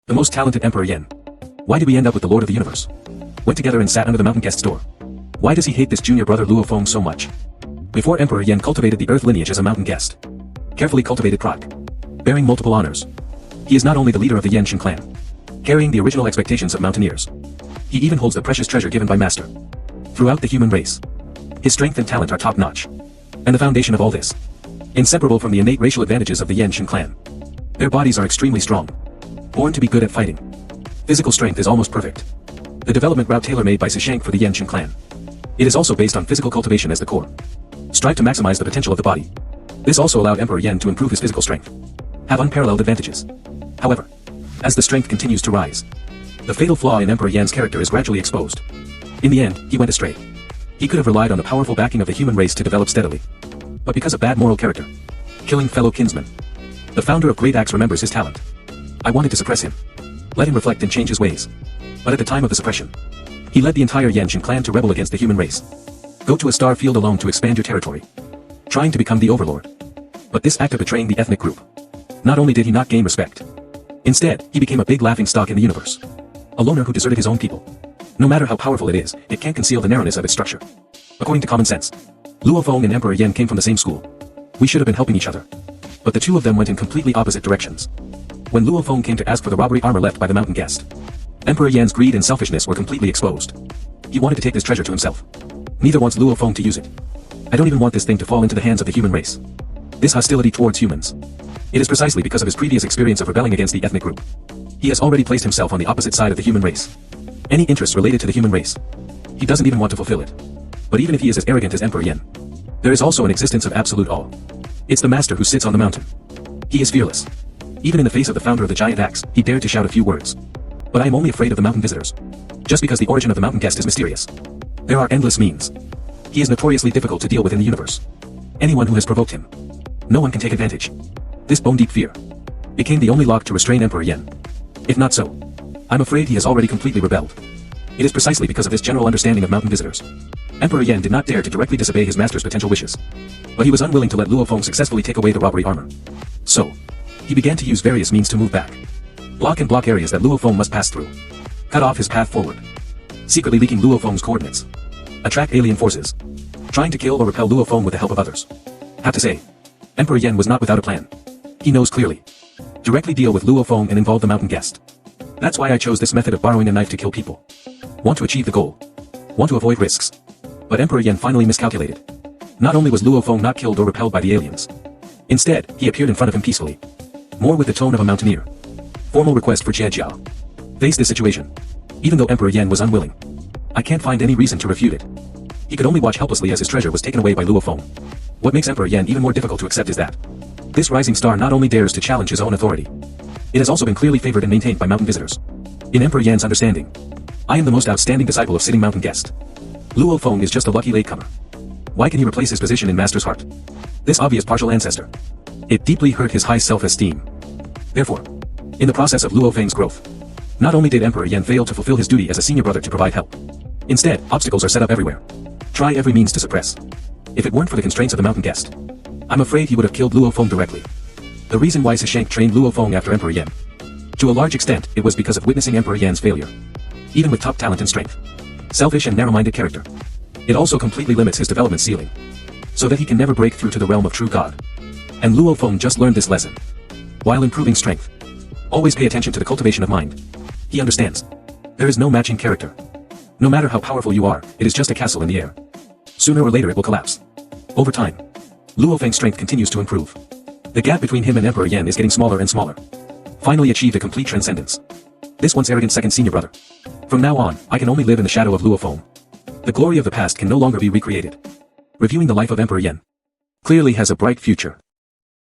The most talented Emperor Yan. Why did we end up with the Lord of the Universe? Went together and sat under the mountain guest's door. Why does he hate this junior brother Luo so much? Before Emperor Yan cultivated the earth lineage as a mountain guest. Carefully cultivated pride. Bearing multiple honors. He is not only the leader of the Yanshan clan. Carrying the original expectations of mountaineers. He even holds the precious treasure given by Master. Throughout the human race. His strength and talent are top-notch. And the foundation of all this. Inseparable from the innate racial advantages of the Yanshan clan. Their bodies are extremely strong. Born to be good at fighting. Physical strength is almost perfect. The development route tailor-made by Sishank for the Yanshan clan. It is also based on physical cultivation as the core. Strive to maximize the potential of the body. This also allowed Emperor Yan to improve his physical strength. Have unparalleled advantages. However, as the strength continues to rise, the fatal flaw in Emperor Yan's character is gradually exposed. In the end, he went astray. He could have relied on the powerful backing of the human race to develop steadily. But because of bad moral character, killing fellow kinsmen, the founder of Great Axe remembers his talent. I wanted to suppress him. Let him reflect and change his ways. But at the time of the suppression, he led the entire Yanshan clan to rebel against the human race. Go to a star field alone to expand your territory. Trying to become the overlord. But this act of betraying the ethnic group. Not only did he not gain respect. Instead, he became a big laughing stock in the universe. A loner who deserted his own people. No matter how powerful it is, it can't conceal the narrowness of its structure. According to common sense, Luo Feng and Emperor Yan came from the same school. We should have been helping each other. But the two of them went in completely opposite directions. When Luo Feng came to ask for the robbery armor left by the mountain guest, Emperor Yan's greed and selfishness were completely exposed. He wanted to take this treasure to himself. Neither wants Luo Feng to use it. I don't even want this thing to fall into the hands of the human race. This hostility towards humans. It is precisely because of his previous experience of rebelling against the ethnic group. He has already placed himself on the opposite side of the human race. Any interests related to the human race, he doesn't even want to fulfill it. But even if he is as arrogant as Emperor Yan, there is also an existence of absolute awe. It's the master who sits on the mountain. He is fearless. Even in the face of the founder of the giant axe, he dared to shout a few words. But I am only afraid of the mountain visitors. Just because the origin of the mountain guest is mysterious. There are endless means. He is notoriously difficult to deal with in the universe. Anyone who has provoked him, no one can take advantage. This bone-deep fear became the only lock to restrain Emperor Yan. If not so, I'm afraid he has already completely rebelled. It is precisely because of this general understanding of mountain visitors. Emperor Yan did not dare to directly disobey his master's potential wishes. But he was unwilling to let Luo Feng successfully take away the robbery armor. So, he began to use various means to move back. Block and block areas that Luo Feng must pass through. Cut off his path forward. Secretly leaking Luo Feng's coordinates. Attract alien forces. Trying to kill or repel Luo Feng with the help of others. Have to say, Emperor Yan was not without a plan. He knows clearly. Directly deal with Luo Feng and involve the mountain guest. That's why I chose this method of borrowing a knife to kill people. Want to achieve the goal. Want to avoid risks. But Emperor Yan finally miscalculated. Not only was Luo Feng not killed or repelled by the aliens. Instead, he appeared in front of him peacefully. More with the tone of a mountaineer. Formal request for Jia. Face this situation. Even though Emperor Yan was unwilling, I can't find any reason to refute it. He could only watch helplessly as his treasure was taken away by Luo Feng. What makes Emperor Yan even more difficult to accept is that this rising star not only dares to challenge his own authority, it has also been clearly favored and maintained by mountain visitors. In Emperor Yan's understanding, I am the most outstanding disciple of sitting mountain guest. Luo Feng is just a lucky latecomer. Why can he replace his position in master's heart? This obvious partial ancestor. It deeply hurt his high self-esteem. Therefore, in the process of Luo Feng's growth, not only did Emperor Yan fail to fulfill his duty as a senior brother to provide help. Instead, obstacles are set up everywhere. Try every means to suppress. If it weren't for the constraints of the mountain guest, I'm afraid he would have killed Luo Feng directly. The reason why Sishank trained Luo Feng after Emperor Yan. To a large extent, it was because of witnessing Emperor Yan's failure. Even with top talent and strength. Selfish and narrow-minded character. It also completely limits his development ceiling. So that he can never break through to the realm of true God. And Luo Feng just learned this lesson. While improving strength, always pay attention to the cultivation of mind. He understands. There is no matching character. No matter how powerful you are, it is just a castle in the air. Sooner or later it will collapse. Over time, Luo Feng's strength continues to improve. The gap between him and Emperor Yan is getting smaller and smaller. Finally achieved a complete transcendence. This once arrogant second senior brother. From now on, I can only live in the shadow of Luo Feng. The glory of the past can no longer be recreated. Reviewing the life of Emperor Yan clearly has a bright future.